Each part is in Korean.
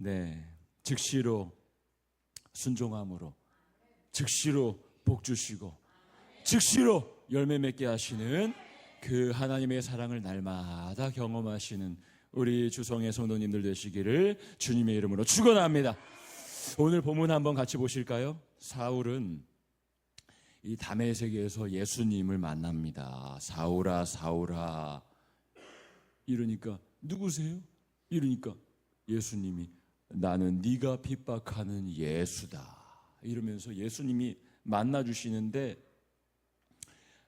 네, 즉시로 순종함으로 즉시로 복 주시고 즉시로 열매 맺게 하시는 그 하나님의 사랑을 날마다 경험하시는 우리 주성의 성도님들 되시기를 주님의 이름으로 축원합니다. 오늘 본문 한번 같이 보실까요? 사울은 이 다메섹에서 예수님을 만납니다. 사울아 사울아 이러니까 누구세요? 이러니까 예수님이 나는 네가 핍박하는 예수다 이러면서 예수님이 만나주시는데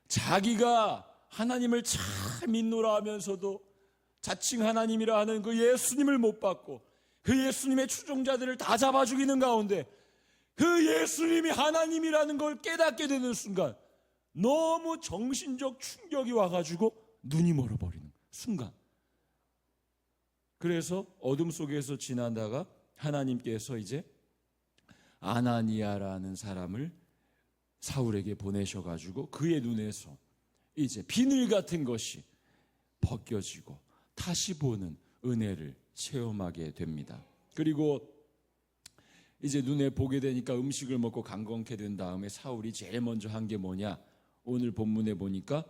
자기가 하나님을 참 믿노라 하면서도 자칭 하나님이라 하는 그 예수님을 못 받고 그 예수님의 추종자들을 다 잡아 죽이는 가운데 그 예수님이 하나님이라는 걸 깨닫게 되는 순간 너무 정신적 충격이 와가지고 눈이 멀어버리는 순간, 그래서 어둠 속에서 지나다가 하나님께서 이제 아나니아라는 사람을 사울에게 보내셔가지고 그의 눈에서 이제 비늘 같은 것이 벗겨지고 다시 보는 은혜를 체험하게 됩니다. 그리고 이제 눈에 보게 되니까 음식을 먹고 강건케 된 다음에 사울이 제일 먼저 한 게 뭐냐? 오늘 본문에 보니까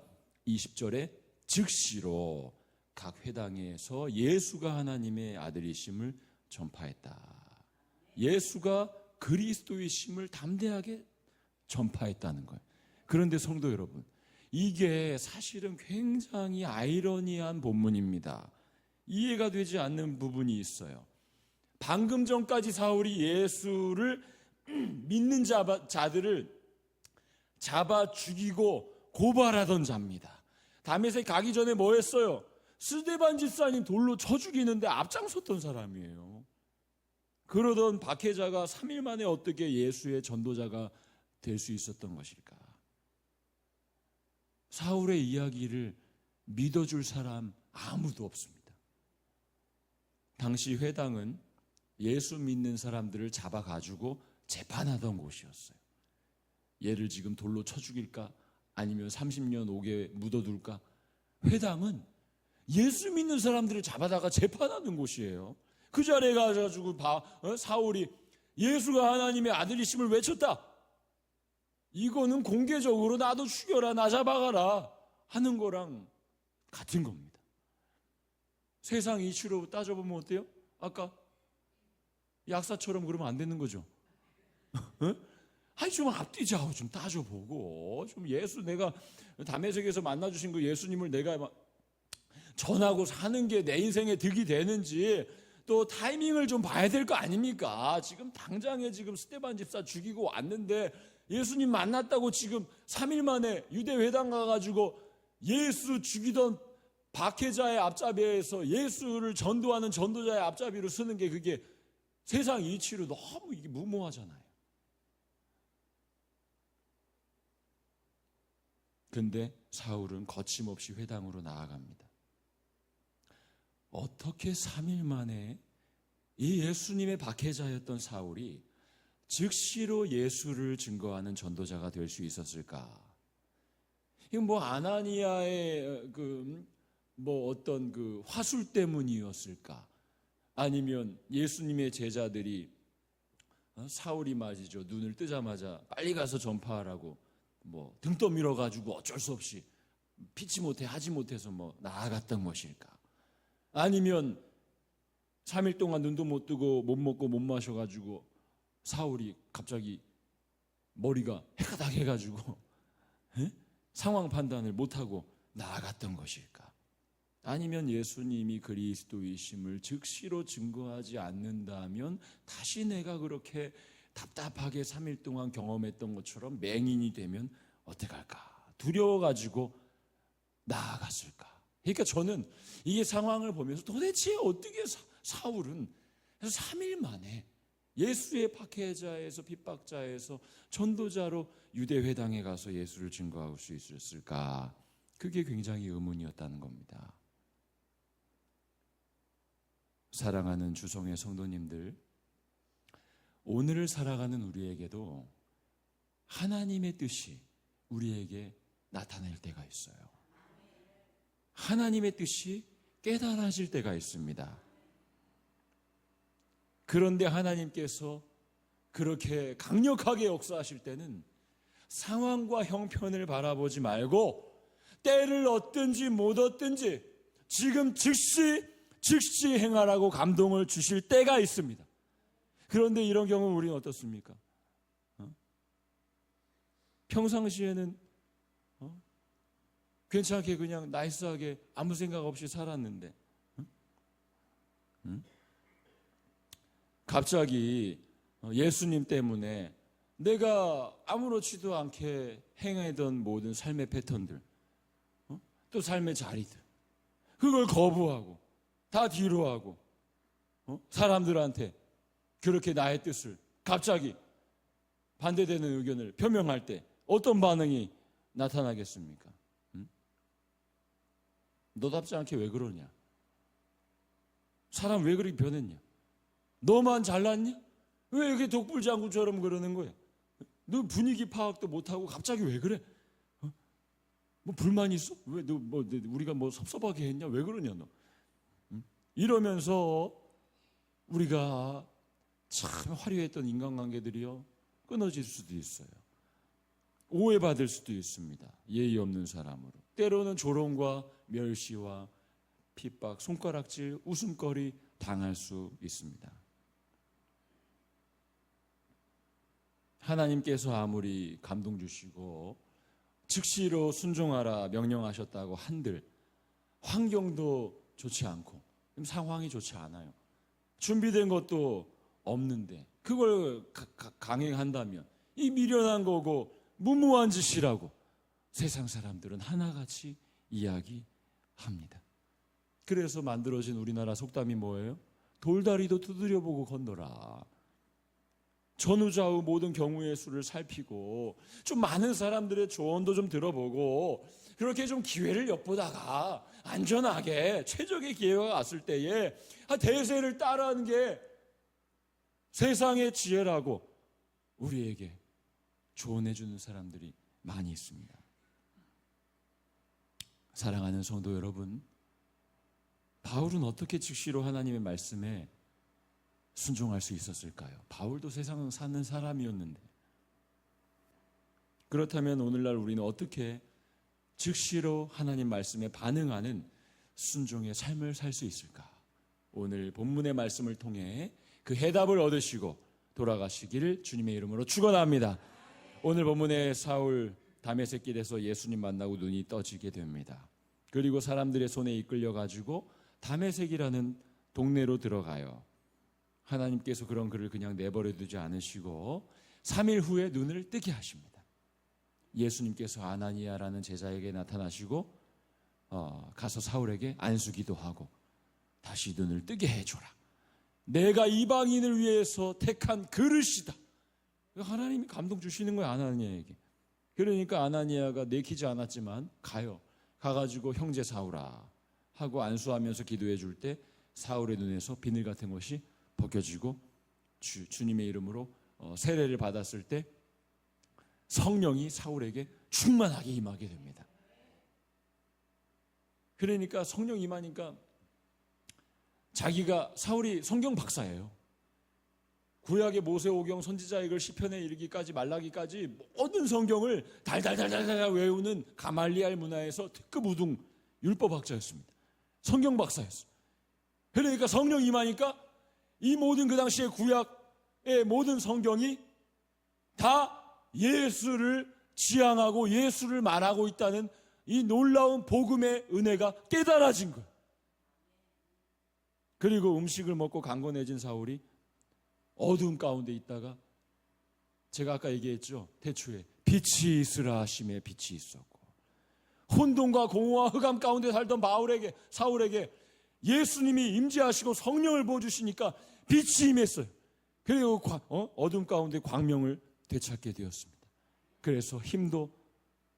20절에 즉시로 각 회당에서 예수가 하나님의 아들이심을 전파했다. 예수가 그리스도이심을 담대하게 전파했다는 거예요. 그런데 성도 여러분, 이게 사실은 굉장히 아이러니한 본문입니다. 이해가 되지 않는 부분이 있어요. 방금 전까지 사울이 예수를 믿는 자들을 잡아 죽이고 고발하던 자입니다. 다메섹 가기 전에 뭐 했어요? 스데반 집사님 돌로 쳐 죽이는데 앞장섰던 사람이에요. 그러던 박해자가 3일 만에 어떻게 예수의 전도자가 될 수 있었던 것일까? 사울의 이야기를 믿어줄 사람 아무도 없습니다. 당시 회당은 예수 믿는 사람들을 잡아가지고 재판하던 곳이었어요. 얘를 지금 돌로 쳐 죽일까? 아니면 30년 옥에 묻어둘까? 회당은 예수 믿는 사람들을 잡아다가 재판하는 곳이에요. 그 자리에 가가지고 사울이 예수가 하나님의 아들이심을 외쳤다. 이거는 공개적으로 나도 죽여라, 나 잡아가라 하는 거랑 같은 겁니다. 세상 이치로 따져보면 어때요? 아까 약사처럼 그러면 안 되는 거죠. 아니 좀 앞뒤좌우 좀 따져보고 좀 예수 내가 다메섹에서 만나주신 그 예수님을 내가 전하고 사는 게 내 인생에 득이 되는지 또 타이밍을 좀 봐야 될 거 아닙니까? 지금 당장에 지금 스데반 집사 죽이고 왔는데 예수님 만났다고 지금 3일 만에 유대 회당 가가지고 예수 죽이던 박해자의 앞잡이에서 예수를 전도하는 전도자의 앞잡이로 쓰는 게 그게 세상 이치로 너무 이게 무모하잖아요. 근데 사울은 거침없이 회당으로 나아갑니다. 어떻게 3일 만에 이 예수님의 박해자였던 사울이 즉시로 예수를 증거하는 전도자가 될 수 있었을까? 이건 뭐 아나니아의 어떤 그 화술 때문이었을까? 아니면 예수님의 제자들이 사울이 말이죠, 눈을 뜨자마자 빨리 가서 전파하라고 등 떠밀어 가지고 어쩔 수 없이 피치 못해 하지 못해서 나아갔던 것일까? 아니면 3일 동안 눈도 못 뜨고 못 먹고 못 마셔 가지고 사울이 갑자기 머리가 해가닥 해가지고 상황 판단을 못하고 나아갔던 것일까? 아니면 예수님이 그리스도이심을 즉시로 증거하지 않는다면 다시 내가 그렇게 답답하게 3일 동안 경험했던 것처럼 맹인이 되면 어떡할까? 두려워가지고 나아갔을까? 그러니까 저는 이 상황을 보면서 도대체 어떻게 사울은 3일 만에 예수의 박해자에서 핍박자에서 전도자로 유대회당에 가서 예수를 증거할 수 있었을까? 그게 굉장히 의문이었다는 겁니다. 사랑하는 주성의 성도님들, 오늘을 살아가는 우리에게도 하나님의 뜻이 우리에게 나타날 때가 있어요. 하나님의 뜻이 깨달아질 때가 있습니다. 그런데 하나님께서 그렇게 강력하게 역사하실 때는 상황과 형편을 바라보지 말고 때를 얻든지 못 얻든지 지금 즉시 행하라고 감동을 주실 때가 있습니다. 그런데 이런 경우 우리는 어떻습니까? 평상시에는 괜찮게 그냥 나이스하게 아무 생각 없이 살았는데 갑자기 예수님 때문에 내가 아무렇지도 않게 행하던 모든 삶의 패턴들, 또 삶의 자리들, 그걸 거부하고 다 뒤로하고 사람들한테 그렇게 나의 뜻을 갑자기 반대되는 의견을 표명할 때 어떤 반응이 나타나겠습니까? 너답지 않게 왜 그러냐? 사람 왜 그렇게 변했냐? 너만 잘났냐? 왜 이렇게 독불장군처럼 그러는 거야? 너 분위기 파악도 못하고 갑자기 왜 그래? 뭐 불만 있어? 왜 너 뭐 우리가 뭐 섭섭하게 했냐? 왜 그러냐 너? 이러면서 우리가 참 화려했던 인간관계들이요 끊어질 수도 있어요. 오해받을 수도 있습니다. 예의 없는 사람으로. 때로는 조롱과 멸시와 핍박, 손가락질, 웃음거리 당할 수 있습니다. 하나님께서 아무리 감동 주시고 즉시로 순종하라 명령하셨다고 한들 환경도 좋지 않고 상황이 좋지 않아요. 준비된 것도 없는데 그걸 강행한다면 이 미련한 거고 무모한 짓이라고 세상 사람들은 하나같이 이야기합니다. 그래서 만들어진 우리나라 속담이 뭐예요? 돌다리도 두드려보고 건너라. 전후좌우 모든 경우의 수를 살피고 좀 많은 사람들의 조언도 좀 들어보고 그렇게 좀 기회를 엿보다가 안전하게 최적의 기회가 왔을 때에 대세를 따르는 게 세상의 지혜라고 우리에게 조언해 주는 사람들이 많이 있습니다. 사랑하는 성도 여러분, 바울은 어떻게 즉시로 하나님의 말씀에 순종할 수 있었을까요? 바울도 세상을 사는 사람이었는데. 그렇다면 오늘날 우리는 어떻게 즉시로 하나님 말씀에 반응하는 순종의 삶을 살 수 있을까? 오늘 본문의 말씀을 통해 그 해답을 얻으시고 돌아가시기를 주님의 이름으로 축원합니다. 오늘 본문의 사울 다메섹 길에서 예수님 만나고 눈이 떠지게 됩니다. 그리고 사람들의 손에 이끌려 가지고 다메섹이라는 동네로 들어가요. 하나님께서 그런 그를 그냥 내버려 두지 않으시고 3일 후에 눈을 뜨게 하십니다. 예수님께서 아나니아라는 제자에게 나타나시고 가서 사울에게 안수기도 하고 다시 눈을 뜨게 해줘라. 내가 이방인을 위해서 택한 그릇이다. 하나님이 감동 주시는 거예요, 아나니아에게. 그러니까 아나니아가 내키지 않았지만 가요. 가가지고 형제 사울아 하고 안수하면서 기도해 줄 때 사울의 눈에서 비늘 같은 것이 벗겨지고 주님의 이름으로 세례를 받았을 때 성령이 사울에게 충만하게 임하게 됩니다. 그러니까 성령 임하니까 자기가 사울이 성경 박사예요. 구약의 모세오경 선지자의 글 시편에 이르기까지 말라기까지 모든 성경을 달달달달달 외우는 가말리알 문화에서 특급 우등 율법학자였습니다. 성경 박사였어요. 그러니까 성령 임하니까 이 모든 그 당시의 구약의 모든 성경이 다 예수를 지향하고 예수를 말하고 있다는 이 놀라운 복음의 은혜가 깨달아진 거예요. 그리고 음식을 먹고 강건해진 사울이 어두움 가운데 있다가 제가 아까 얘기했죠. 태초에 빛이 있으라 하심에 빛이 있었고 혼돈과 공허와 흑암 가운데 살던 사울에게 예수님이 임재하시고 성령을 부어주시니까 빛이 임했어요. 그리고 어둠 가운데 광명을 되찾게 되었습니다. 그래서 힘도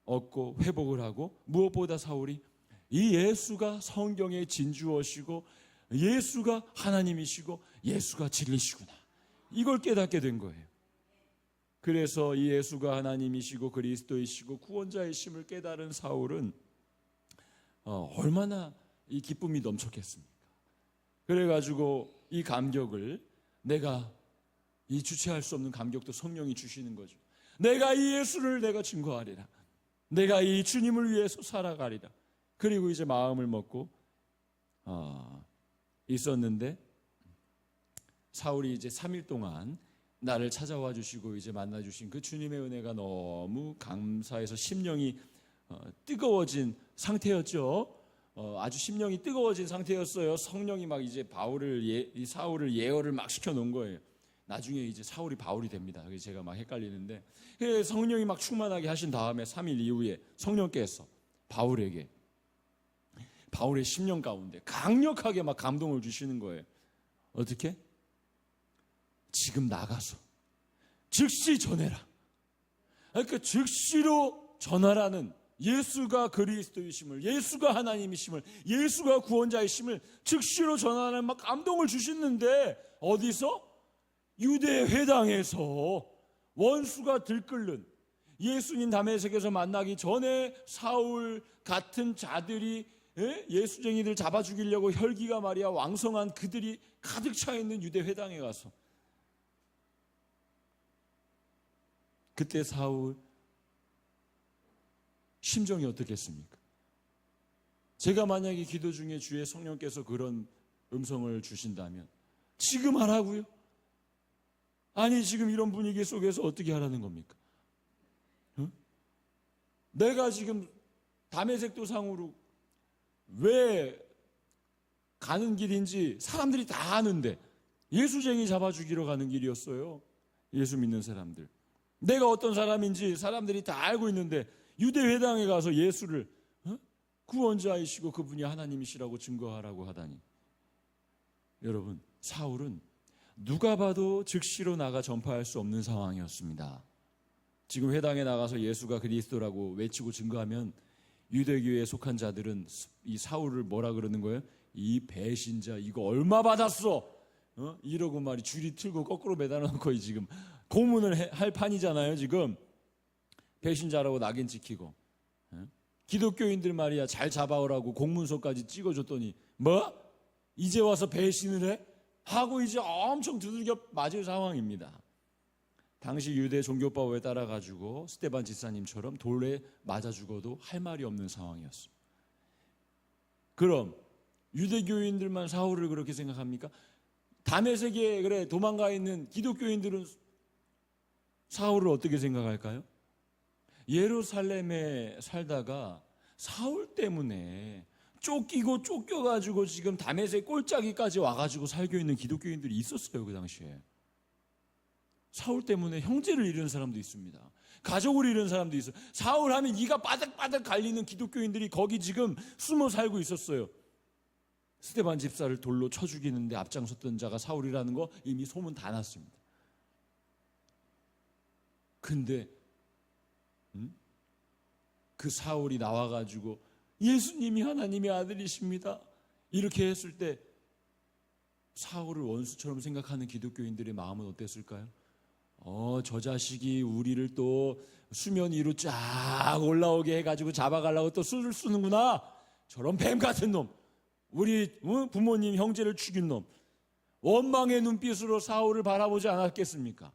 얻고 회복을 하고 무엇보다 사울이 이 예수가 성경의 진주어시고 예수가 하나님이시고 예수가 진리시구나. 이걸 깨닫게 된 거예요. 그래서 이 예수가 하나님이시고 그리스도이시고 구원자이심을 깨달은 사울은 얼마나 이 기쁨이 넘쳤겠습니까? 그래가지고 이 감격을 내가 이 주체할 수 없는 감격도 성령이 주시는 거죠. 내가 이 예수를 내가 증거하리라. 내가 이 주님을 위해서 살아가리라. 그리고 이제 마음을 먹고 있었는데 사울이 이제 3일 동안 나를 찾아와 주시고 이제 만나 주신 그 주님의 은혜가 너무 감사해서 심령이 뜨거워진 상태였죠. 아주 심령이 뜨거워진 상태였어요. 성령이 막 이제 이 사울을 예언을 막 시켜 놓은 거예요. 나중에 이제 사울이 바울이 됩니다. 그래서 제가 막 헷갈리는데 성령이 막 충만하게 하신 다음에 3일 이후에 성령께서 바울에게 바울의 심령 가운데 강력하게 막 감동을 주시는 거예요. 어떻게? 지금 나가서 즉시 전해라. 그러니까 즉시로 전하라는 예수가 그리스도이심을, 예수가 하나님이심을, 예수가 구원자이심을 즉시로 전하는 막 감동을 주시는데 어디서? 유대 회당에서 원수가 들끓는 예수님 다메섹에서 만나기 전에 사울 같은 자들이 예수쟁이들 잡아 죽이려고 혈기가 말이야 왕성한 그들이 가득 차 있는 유대 회당에 가서 그때 사울 심정이 어떻겠습니까? 제가 만약에 기도 중에 주의 성령께서 그런 음성을 주신다면 지금 하라고요? 아니 지금 이런 분위기 속에서 어떻게 하라는 겁니까? 내가 지금 다메섹 도상으로 왜 가는 길인지 사람들이 다 아는데 예수쟁이 잡아 죽이러 가는 길이었어요. 예수 믿는 사람들. 내가 어떤 사람인지 사람들이 다 알고 있는데 유대 회당에 가서 예수를 구원자이시고 그분이 하나님이시라고 증거하라고 하다니. 여러분, 사울은 누가 봐도 즉시로 나가 전파할 수 없는 상황이었습니다. 지금 회당에 나가서 예수가 그리스도라고 외치고 증거하면 유대교에 속한 자들은 이 사울을 뭐라 그러는 거예요? 이 배신자 이거 얼마 받았어? 이러고 말이 줄이 틀고 거꾸로 매달아놓고 지금 고문을 할 판이잖아요. 지금 배신자라고 낙인 찍히고 기독교인들 말이야 잘 잡아오라고 공문서까지 찍어줬더니 뭐? 이제 와서 배신을 해? 하고 이제 엄청 두들겨 맞을 상황입니다. 당시 유대 종교법에 따라 가지고 스데반 집사님처럼 돌에 맞아 죽어도 할 말이 없는 상황이었어요. 그럼 유대교인들만 사울을 그렇게 생각합니까? 다메섹에 그래 도망가 있는 기독교인들은 사울을 어떻게 생각할까요? 예루살렘에 살다가 사울 때문에 쫓기고 쫓겨가지고 지금 다메섹 꼴짜기까지 와가지고 살고 있는 기독교인들이 있었어요. 그 당시에. 사울 때문에 형제를 잃은 사람도 있습니다. 가족을 잃은 사람도 있어요. 사울 하면 이가 바닥바닥 갈리는 기독교인들이 거기 지금 숨어 살고 있었어요. 스데반 집사를 돌로 쳐 죽이는데 앞장섰던 자가 사울이라는 거 이미 소문 다 났습니다. 근데 그 사울이 나와가지고 예수님이 하나님의 아들이십니다 이렇게 했을 때 사울을 원수처럼 생각하는 기독교인들의 마음은 어땠을까요? 저 자식이 우리를 또 수면 위로 쫙 올라오게 해가지고 잡아가려고 또 수를 쓰는구나. 저런 뱀 같은 놈, 우리 부모님 형제를 죽인 놈. 원망의 눈빛으로 사울을 바라보지 않았겠습니까?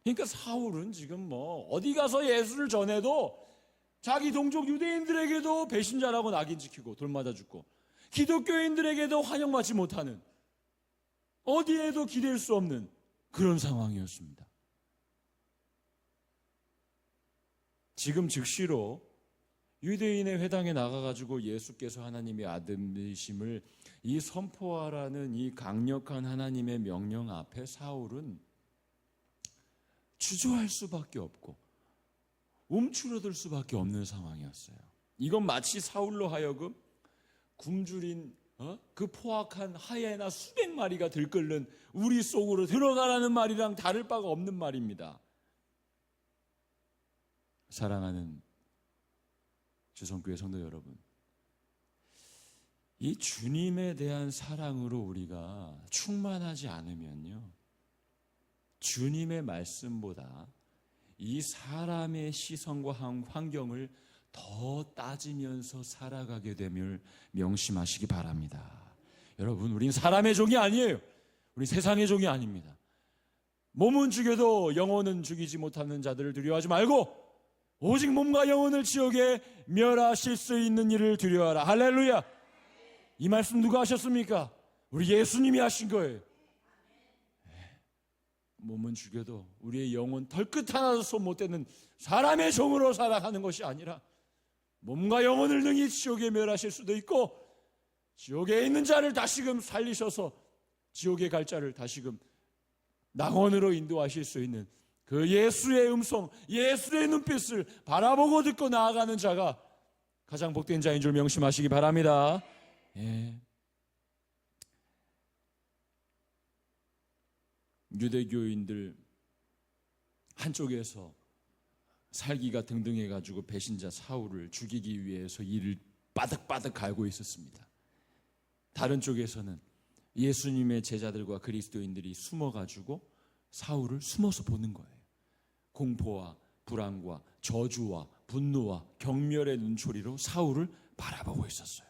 그러니까 사울은 지금 뭐 어디 가서 예수를 전해도 자기 동족 유대인들에게도 배신자라고 낙인 찍히고 돌 맞아 죽고 기독교인들에게도 환영받지 못하는 어디에도 기댈 수 없는 그런 상황이었습니다. 지금 즉시로 유대인의 회당에 나가가지고 예수께서 하나님의 아들이심을 이 선포하라는 이 강력한 하나님의 명령 앞에 사울은 주저할 수밖에 없고 움츠러들 수밖에 없는 상황이었어요. 이건 마치 사울로 하여금 굶주린 그 포악한 하이에나 수백 마리가 들끓는 우리 속으로 들어가라는 말이랑 다를 바가 없는 말입니다. 사랑하는 주성교회 성도 여러분, 이 주님에 대한 사랑으로 우리가 충만하지 않으면요, 주님의 말씀보다 이 사람의 시선과 환경을 더 따지면서 살아가게 됨을 명심하시기 바랍니다. 여러분, 우린 사람의 종이 아니에요. 우리 세상의 종이 아닙니다. 몸은 죽여도 영혼은 죽이지 못하는 자들을 두려워하지 말고 오직 몸과 영혼을 지옥에 멸하실 수 있는 이를 두려워하라. 할렐루야. 이 말씀 누가 하셨습니까? 우리 예수님이 하신 거예요. 몸은 죽여도 우리의 영혼 털끝 하나도 손 못 대는 사람의 종으로 살아가는 것이 아니라 몸과 영혼을 능히 지옥에 멸하실 수도 있고 지옥에 있는 자를 다시금 살리셔서 지옥에 갈 자를 다시금 낙원으로 인도하실 수 있는 그 예수의 음성, 예수의 눈빛을 바라보고 듣고 나아가는 자가 가장 복된 자인 줄 명심하시기 바랍니다. 예. 유대교인들 한쪽에서 살기가 등등해가지고 배신자 사울을 죽이기 위해서 이를 빠득빠득 갈고 있었습니다. 다른 쪽에서는 예수님의 제자들과 그리스도인들이 숨어가지고 사울을 숨어서 보는 거예요. 공포와 불안과 저주와 분노와 경멸의 눈초리로 사울을 바라보고 있었어요.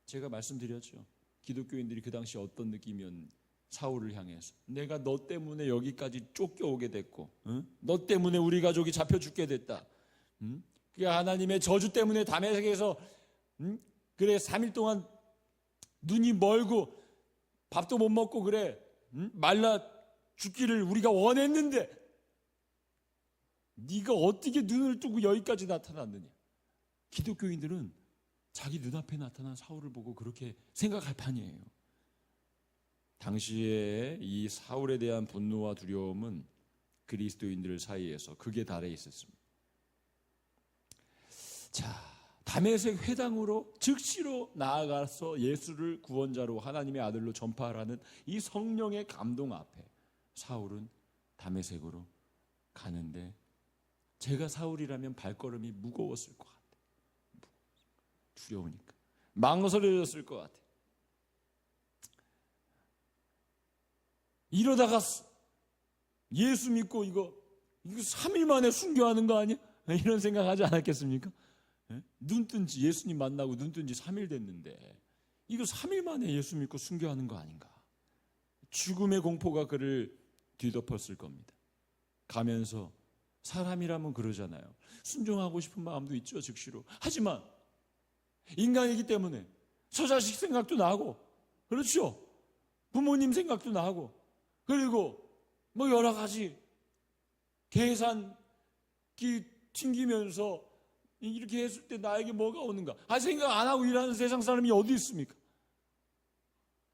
제가 말씀드렸죠. 기독교인들이 그 당시 어떤 느낌이었는지. 사울을 향해서 내가 너 때문에 여기까지 쫓겨오게 됐고 너 때문에 우리 가족이 잡혀 죽게 됐다. 그 하나님의 저주 때문에 다메섹에서 그래 3일 동안 눈이 멀고 밥도 못 먹고 그래 말라 죽기를 우리가 원했는데 네가 어떻게 눈을 뜨고 여기까지 나타났느냐. 기독교인들은 자기 눈앞에 나타난 사울을 보고 그렇게 생각할 판이에요. 당시에 이 사울에 대한 분노와 두려움은 그리스도인들 사이에서 극에 달해 있었습니다. 자, 다메섹 회당으로 즉시로 나아가서 예수를 구원자로 하나님의 아들로 전파하라는 이 성령의 감동 앞에 사울은 다메섹으로 가는데 제가 사울이라면 발걸음이 무거웠을 것 같아요. 두려우니까 망설여졌을 것 같아요. 이러다가 예수 믿고 이거 3일 만에 순교하는 거 아니야? 이런 생각하지 않았겠습니까? 눈 뜬 지 예수님 만나고 눈 뜬 지 3일 됐는데 이거 3일 만에 예수 믿고 순교하는 거 아닌가? 죽음의 공포가 그를 뒤덮었을 겁니다. 가면서 사람이라면 그러잖아요. 순종하고 싶은 마음도 있죠, 즉시로. 하지만 인간이기 때문에 처자식 생각도 나고, 그렇죠? 부모님 생각도 나고, 그리고 뭐 여러 가지 계산기 튕기면서 이렇게 했을 때 나에게 뭐가 오는가? 생각 안 하고 일하는 세상 사람이 어디 있습니까?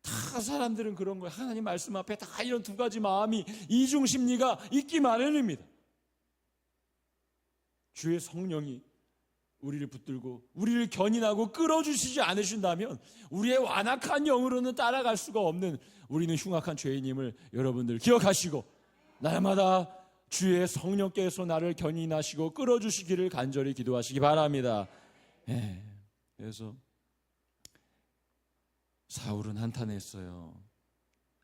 다 사람들은 그런 거예요. 하나님 말씀 앞에 다 이런 두 가지 마음이 이중 심리가 있기 마련입니다. 주의 성령이 우리를 붙들고 우리를 견인하고 끌어주시지 않으신다면 우리의 완악한 영으로는 따라갈 수가 없는 우리는 흉악한 죄인임을 여러분들 기억하시고 날마다 주의 성령께서 나를 견인하시고 끌어주시기를 간절히 기도하시기 바랍니다. 그래서 사울은 한탄했어요.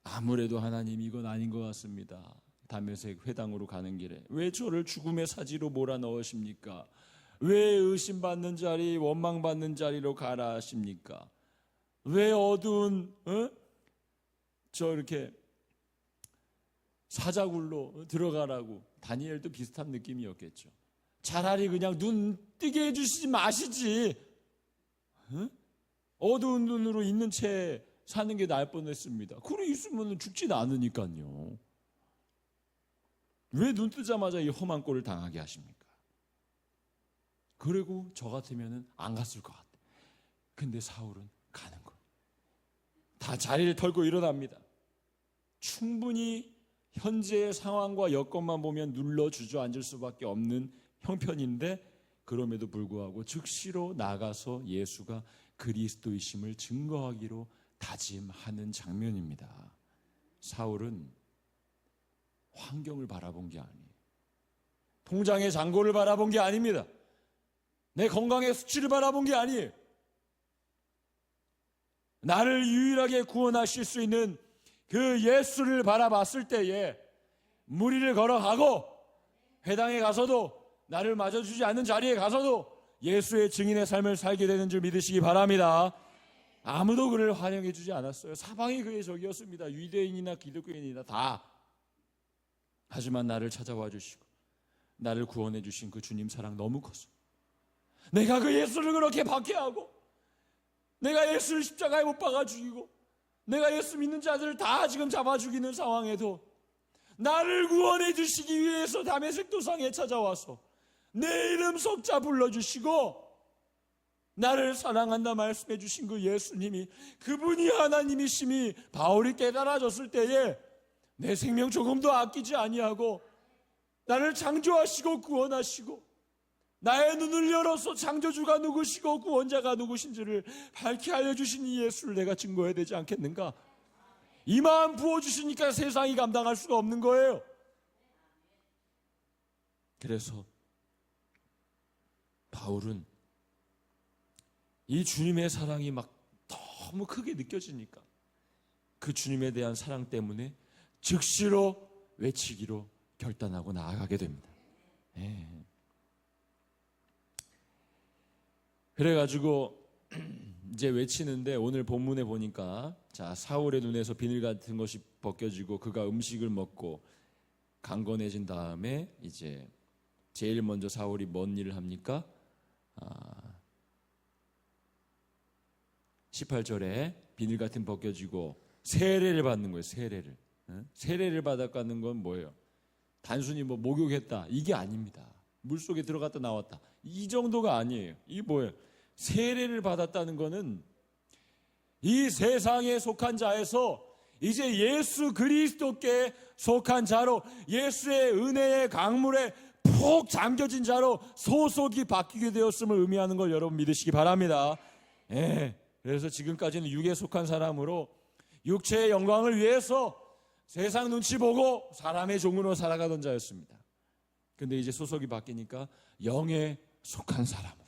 아무래도 하나님 이건 아닌 것 같습니다. 다메섹 회당으로 가는 길에 왜 저를 죽음의 사지로 몰아넣으십니까? 왜 의심받는 자리, 원망받는 자리로 가라 하십니까? 왜 어두운 이렇게 사자굴로 들어가라고. 다니엘도 비슷한 느낌이었겠죠. 차라리 그냥 눈 뜨게 해주시지 마시지. 어두운 눈으로 있는 채 사는 게 나을 뻔했습니다. 그래 있으면 죽진 않으니까요. 왜 눈 뜨자마자 이 험한 꼴을 당하게 하십니까? 그리고 저 같으면 안 갔을 것 같아. 근데 사울은 가는 거예요. 다 자리를 털고 일어납니다. 충분히 현재의 상황과 여건만 보면 눌러 주저앉을 수밖에 없는 형편인데 그럼에도 불구하고 즉시로 나가서 예수가 그리스도이심을 증거하기로 다짐하는 장면입니다. 사울은 환경을 바라본 게 아니에요. 통장의 잔고를 바라본 게 아닙니다. 내 건강의 수치를 바라본 게 아니에요. 나를 유일하게 구원하실 수 있는 그 예수를 바라봤을 때에 무리를 걸어가고 회당에 가서도 나를 맞아주지 않는 자리에 가서도 예수의 증인의 삶을 살게 되는 줄 믿으시기 바랍니다. 아무도 그를 환영해 주지 않았어요. 사방이 그의 적이었습니다. 유대인이나 기독교인이나 다. 하지만 나를 찾아와 주시고 나를 구원해 주신 그 주님 사랑 너무 컸어. 내가 그 예수를 그렇게 박해하고, 내가 예수를 십자가에 못 박아 죽이고, 내가 예수 믿는 자들을 다 지금 잡아 죽이는 상황에도 나를 구원해 주시기 위해서 다메섹 도상에 찾아와서 내 이름 석자 불러주시고 나를 사랑한다 말씀해 주신 그 예수님이, 그분이 하나님이심이 바울이 깨달아졌을 때에 내 생명 조금도 아끼지 아니하고 나를 창조하시고 구원하시고 나의 눈을 열어서 창조주가 누구시고 구원자가 누구신지를 밝히 알려주신 이 예수를 내가 증거해야 되지 않겠는가? 이 마음 부어주시니까 세상이 감당할 수가 없는 거예요. 그래서 바울은 이 주님의 사랑이 막 너무 크게 느껴지니까 그 주님에 대한 사랑 때문에 즉시로 외치기로 결단하고 나아가게 됩니다. 그래가지고 이제 외치는데 오늘 본문에 보니까, 자, 사울의 눈에서 비늘 같은 것이 벗겨지고 그가 음식을 먹고 강건해진 다음에 이제 제일 먼저 사울이 뭔 일을 합니까? 18절에 비늘 같은 벗겨지고 세례를 받는 거예요. 세례를. 세례를 받았다는 건 뭐예요? 단순히 뭐 목욕했다 이게 아닙니다. 물속에 들어갔다 나왔다 이 정도가 아니에요. 이게 뭐예요? 세례를 받았다는 거는 이 세상에 속한 자에서 이제 예수 그리스도께 속한 자로, 예수의 은혜의 강물에 푹 잠겨진 자로 소속이 바뀌게 되었음을 의미하는 걸 여러분 믿으시기 바랍니다. 그래서 지금까지는 육에 속한 사람으로 육체의 영광을 위해서 세상 눈치 보고 사람의 종으로 살아가던 자였습니다. 근데 이제 소속이 바뀌니까 영에 속한 사람으로,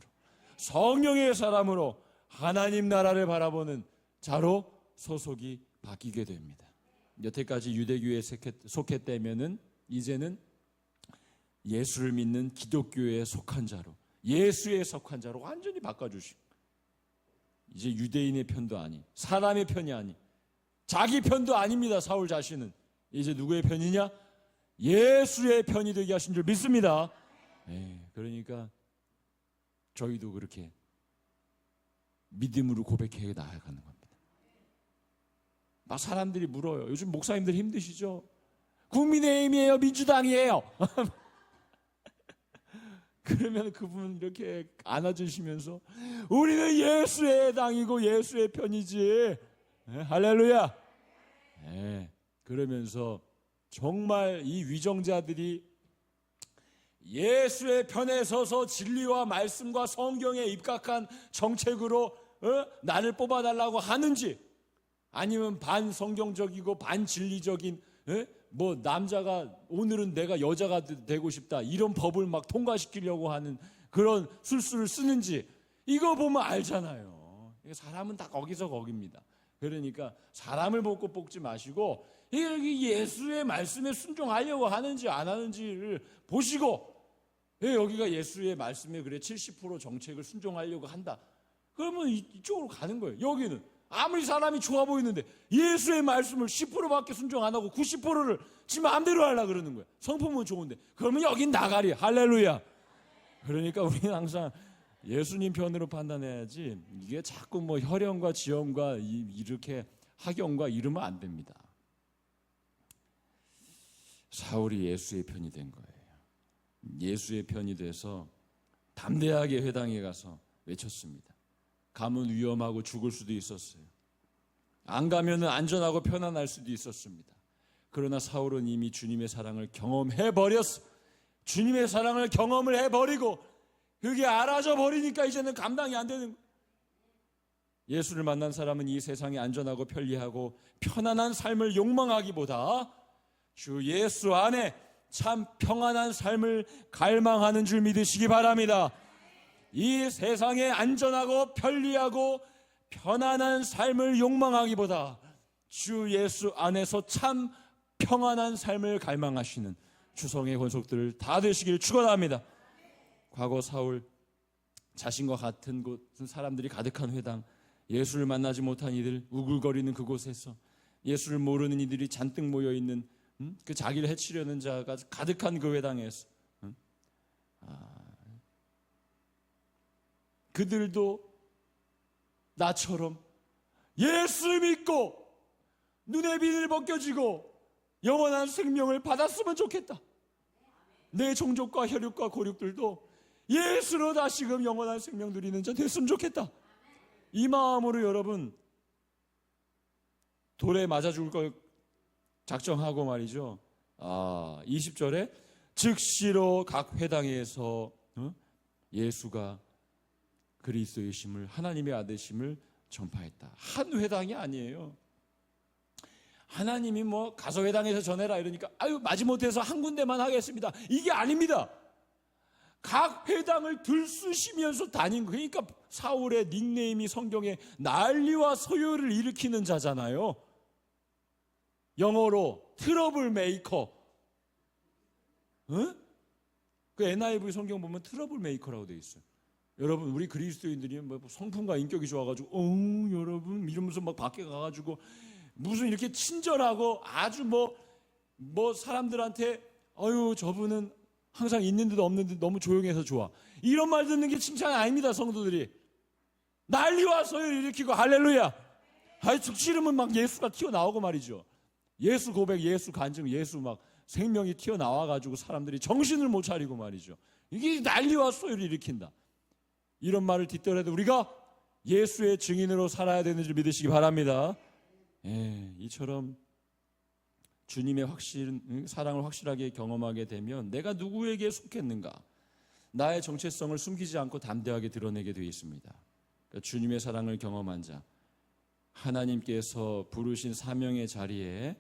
성령의 사람으로 하나님 나라를 바라보는 자로 소속이 바뀌게 됩니다. 여태까지 유대교에 속했다면은 이제는 예수를 믿는 기독교에 속한 자로, 예수에 속한 자로 완전히 바꿔주시고, 이제 유대인의 편도 아닌, 사람의 편이 아닌, 자기 편도 아닙니다. 사울 자신은 이제 누구의 편이냐? 예수의 편이 되게 하신 줄 믿습니다. 그러니까 저희도 그렇게 믿음으로 고백해 나아가는 겁니다. 막 사람들이 물어요. 요즘 목사님들 힘드시죠? 국민의힘이에요? 민주당이에요? 그러면 그분 이렇게 안아주시면서 우리는 예수의 당이고 예수의 편이지. 할렐루야. 그러면서 정말 이 위정자들이 예수의 편에 서서 진리와 말씀과 성경에 입각한 정책으로 나를 뽑아달라고 하는지, 아니면 반성경적이고 반진리적인 뭐 남자가 오늘은 내가 여자가 되고 싶다 이런 법을 막 통과시키려고 하는 그런 술수를 쓰는지 이거 보면 알잖아요. 사람은 다 거기서 거깁니다. 그러니까 사람을 보고 뽑지 마시고 여기 예수의 말씀에 순종하려고 하는지 안 하는지를 보시고, 여기가 예수의 말씀에 그래 70% 정책을 순종하려고 한다, 그러면 이쪽으로 가는 거예요. 여기는 아무리 사람이 좋아 보이는데 예수의 말씀을 10%밖에 순종 안 하고 90%를 지 마음대로 하려고 그러는 거예요. 성품은 좋은데. 그러면 여긴 나가리. 할렐루야. 그러니까 우리는 항상 예수님 편으로 판단해야지, 이게 자꾸 뭐 혈연과 지연과 이렇게 학연과 이러면 안 됩니다. 사울이 예수의 편이 된 거예요. 예수의 편이 돼서 담대하게 회당에 가서 외쳤습니다. 가면 위험하고 죽을 수도 있었어요. 안 가면은 안전하고 편안할 수도 있었습니다. 그러나 사울은 이미 주님의 사랑을 경험해버렸어. 주님의 사랑을 경험을 해버리고 그게 알아져 버리니까 이제는 감당이 안 되는 거예요. 예수를 만난 사람은 이 세상에 안전하고 편리하고 편안한 삶을 욕망하기보다 주 예수 안에 참 평안한 삶을 갈망하는 줄 믿으시기 바랍니다. 이 세상에 안전하고 편리하고 편안한 삶을 욕망하기보다 주 예수 안에서 참 평안한 삶을 갈망하시는 주성의 권속들을 다 되시길 축원합니다. 과거 사울 자신과 같은 곳 사람들이 가득한 회당, 예수를 만나지 못한 이들, 우글거리는 그곳에서 예수를 모르는 이들이 잔뜩 모여있는 그 자기를 해치려는 자가 가득한 그 회당에서 그들도 나처럼 예수 믿고 눈의 비늘 벗겨지고 영원한 생명을 받았으면 좋겠다. 내 종족과 혈육과 고륙들도 예수로 다시금 영원한 생명 누리는 자 됐으면 좋겠다. 이 마음으로 여러분 돌에 맞아 죽을 걸 작정하고 말이죠. 20절에 즉시로 각 회당에서 예수가 그리스도이심을, 하나님의 아들심을 전파했다. 한 회당이 아니에요. 하나님이 뭐 가서 회당에서 전해라 이러니까 마지못해서 한 군데만 하겠습니다. 이게 아닙니다. 각 회당을 들쑤시면서 다닌, 그러니까 사울의 닉네임이 성경에 난리와 소요를 일으키는 자잖아요. 영어로 트러블 메이커. 그 NIV 성경 보면 트러블 메이커라고 되어 있어요. 여러분, 우리 그리스도인들이 뭐 성품과 인격이 좋아가지고 여러분 이러면서 막 밖에 가가지고 무슨 이렇게 친절하고 아주 뭐 사람들한테 저분은 항상 있는 듯 없는 듯 너무 조용해서 좋아, 이런 말 듣는 게 칭찬이 아닙니다. 성도들이 난리와 소요를 일으키고 할렐루야, 즉시름은 막 예수가 튀어나오고 말이죠. 예수 고백, 예수 간증, 예수 막 생명이 튀어나와가지고 사람들이 정신을 못 차리고 말이죠. 이게 난리와 소요를 일으킨다. 이런 말을 딛더라도 우리가 예수의 증인으로 살아야 되는 줄 믿으시기 바랍니다. 이처럼 주님의 사랑을 확실하게 경험하게 되면 내가 누구에게 속했는가, 나의 정체성을 숨기지 않고 담대하게 드러내게 되어 있습니다. 그러니까 주님의 사랑을 경험한 자, 하나님께서 부르신 사명의 자리에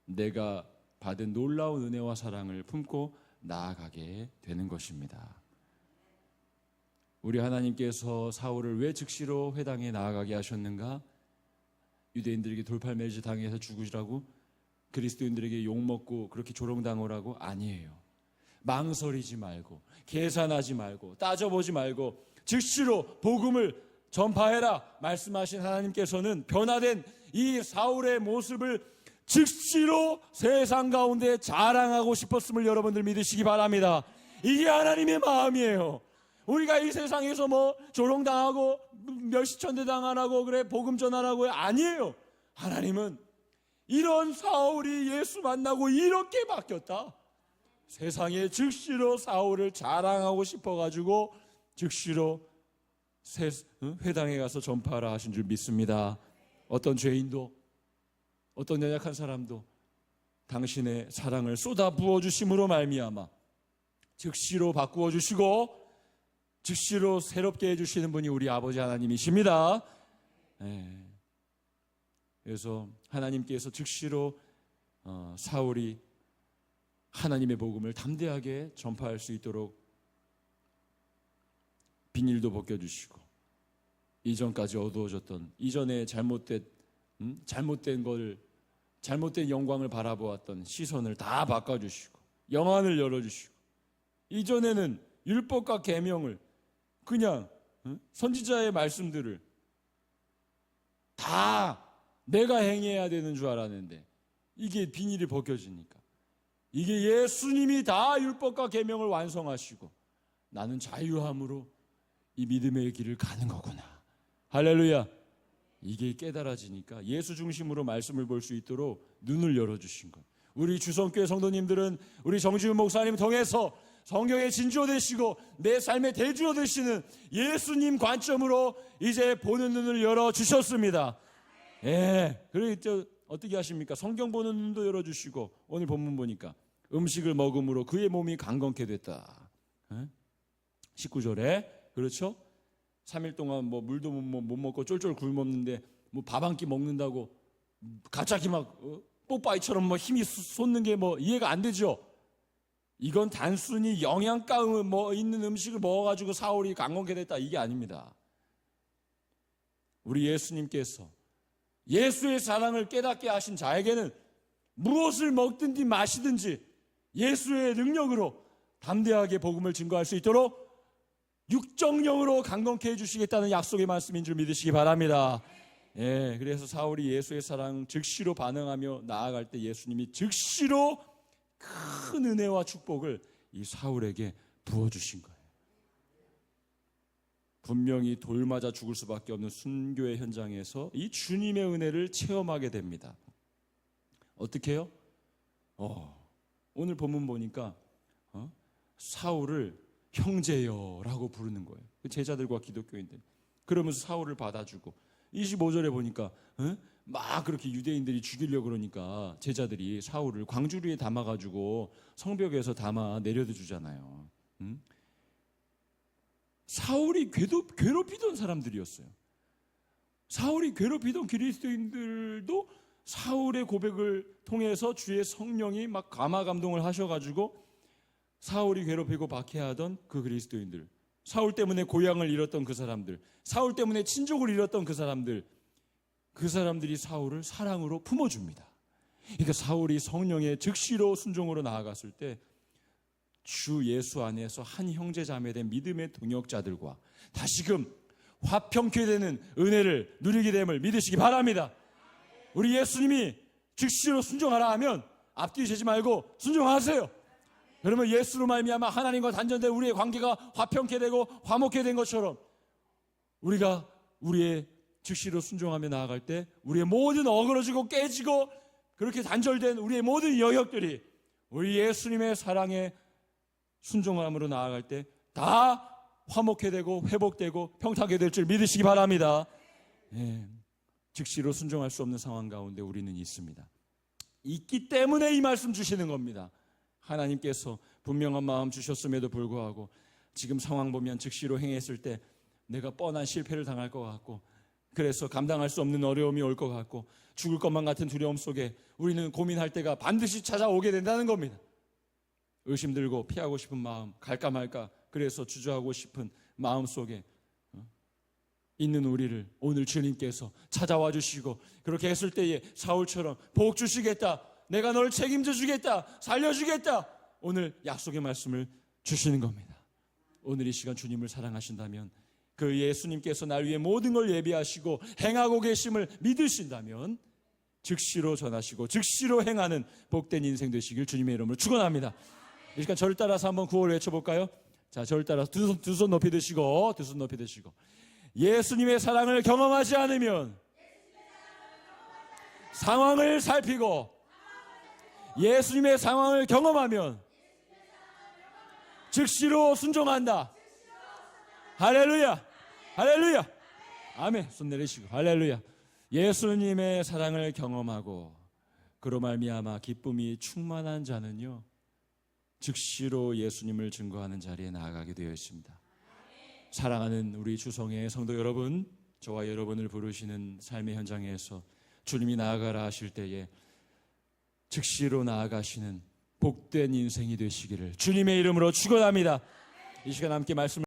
내가 받은 놀라운 은혜와 사랑을 품고 나아가게 되는 것입니다. 우리 하나님께서 사울을 왜 즉시로 회당에 나아가게 하셨는가? 유대인들에게 돌팔매질 당해서 죽으시라고? 그리스도인들에게 욕먹고 그렇게 조롱당하라고? 아니에요. 망설이지 말고, 계산하지 말고, 따져보지 말고 즉시로 복음을 전파해라 말씀하신 하나님께서는 변화된 이 사울의 모습을 즉시로 세상 가운데 자랑하고 싶었음을 여러분들 믿으시기 바랍니다. 이게 하나님의 마음이에요. 우리가 이 세상에서 조롱당하고 멸시천대 당하라고 그래 복음 전하라고 아니에요. 하나님은 이런 사울이 예수 만나고 이렇게 바뀌었다, 세상에 즉시로 사울을 자랑하고 싶어가지고 즉시로 회당에 가서 전파하라 하신 줄 믿습니다. 어떤 죄인도, 어떤 연약한 사람도 당신의 사랑을 쏟아 부어주심으로 말미암아 즉시로 바꾸어 주시고 즉시로 새롭게 해주시는 분이 우리 아버지 하나님이십니다. 그래서 하나님께서 즉시로 사울이 하나님의 복음을 담대하게 전파할 수 있도록 비닐도 벗겨주시고, 이전까지 어두워졌던, 이전에 잘못된 영광을 바라보았던 시선을 다 바꿔주시고 영안을 열어주시고, 이전에는 율법과 계명을 그냥 선지자의 말씀들을 다 내가 행해야 되는 줄 알았는데 이게 비닐이 벗겨지니까 이게 예수님이 다 율법과 계명을 완성하시고 나는 자유함으로 이 믿음의 길을 가는 거구나. 할렐루야. 이게 깨달아지니까 예수 중심으로 말씀을 볼 수 있도록 눈을 열어주신 것. 우리 주성교회 성도님들은 우리 정지훈 목사님 통해서 성경의 진주어 되시고 내 삶의 대주어 되시는 예수님 관점으로 이제 보는 눈을 열어주셨습니다. 그리고 어떻게 하십니까? 성경 보는 눈도 열어주시고 오늘 본문 보니까 음식을 먹음으로 그의 몸이 강건케 됐다. 19절에 그렇죠? 3일 동안 물도 못 먹고 쫄쫄 굶었는데 밥 한 끼 먹는다고 갑자기 뽀빠이처럼 힘이 솟는 게 이해가 안 되죠? 이건 단순히 영양가 있는 음식을 먹어가지고 사울이 강건케 됐다, 이게 아닙니다. 우리 예수님께서 예수의 사랑을 깨닫게 하신 자에게는 무엇을 먹든지 마시든지 예수의 능력으로 담대하게 복음을 증거할 수 있도록 육정령으로 강건케 해주시겠다는 약속의 말씀인 줄 믿으시기 바랍니다. 예, 그래서 사울이 예수의 사랑 즉시로 반응하며 나아갈 때 예수님이 즉시로 큰 은혜와 축복을 이 사울에게 부어주신 거예요. 분명히 돌 맞아 죽을 수밖에 없는 순교의 현장에서 이 주님의 은혜를 체험하게 됩니다. 어떻게 해요? 오늘 본문 보니까 사울을 형제여라고 부르는 거예요. 제자들과 기독교인들. 그러면서 사울을 받아주고 25절에 보니까 막 그렇게 유대인들이 죽이려고 그러니까 제자들이 사울을 광주리에 담아가지고 성벽에서 담아 내려다 주잖아요. 사울이 괴롭히던 사람들이었어요. 사울이 괴롭히던 그리스도인들도 사울의 고백을 통해서 주의 성령이 막 감화감동을 하셔가지고 사울이 괴롭히고 박해하던 그 그리스도인들, 사울 때문에 고향을 잃었던 그 사람들, 사울 때문에 친족을 잃었던 그 사람들이 사울을 사랑으로 품어줍니다. 그러니까 사울이 성령의 즉시로 순종으로 나아갔을 때 주 예수 안에서 한 형제 자매된 믿음의 동역자들과 다시금 화평케 되는 은혜를 누리게 됨을 믿으시기 바랍니다. 우리 예수님이 즉시로 순종하라 하면 앞뒤 재지 말고 순종하세요. 그러면 예수로 말미암아 하나님과 단전된 우리의 관계가 화평케 되고 화목케 된 것처럼 우리가 우리의 즉시로 순종하며 나아갈 때 우리의 모든 어그러지고 깨지고 그렇게 단절된 우리의 모든 영역들이 우리 예수님의 사랑에 순종함으로 나아갈 때 다 화목케 되고 회복되고 평탄하게 될 줄 믿으시기 바랍니다. 예, 즉시로 순종할 수 없는 상황 가운데 우리는 있습니다. 있기 때문에 이 말씀 주시는 겁니다. 하나님께서 분명한 마음 주셨음에도 불구하고 지금 상황 보면 즉시로 행했을 때 내가 뻔한 실패를 당할 것 같고 그래서 감당할 수 없는 어려움이 올 것 같고 죽을 것만 같은 두려움 속에 우리는 고민할 때가 반드시 찾아오게 된다는 겁니다. 의심들고 피하고 싶은 마음, 갈까 말까 그래서 주저하고 싶은 마음 속에 있는 우리를 오늘 주님께서 찾아와 주시고 그렇게 했을 때에 사울처럼 복 주시겠다, 내가 널 책임져 주겠다, 살려주겠다, 오늘 약속의 말씀을 주시는 겁니다. 오늘 이 시간 주님을 사랑하신다면 그 예수님께서 날 위해 모든 걸 예비하시고 행하고 계심을 믿으신다면 즉시로 전하시고 즉시로 행하는 복된 인생 되시길 주님의 이름으로 축원합니다. 이 시간 저를 따라서 한번 구호를 외쳐볼까요? 자, 저를 따라서 두 손 높이 드시고 예수님의 사랑을 경험하지 않으면 상황을 살피고 예수님의 상황을 경험하면 즉시로 순종한다. 할렐루야, 할렐루야, 아멘. 손 내리시고 할렐루야. 예수님의 사랑을 경험하고 그로 말미암아 기쁨이 충만한 자는요 즉시로 예수님을 증거하는 자리에 나아가게 되어 있습니다. 사랑하는 우리 주성의 성도 여러분, 저와 여러분을 부르시는 삶의 현장에서 주님이 나아가라 하실 때에 즉시로 나아가시는 복된 인생이 되시기를 주님의 이름으로 축원합니다. 이 시간 함께 말씀을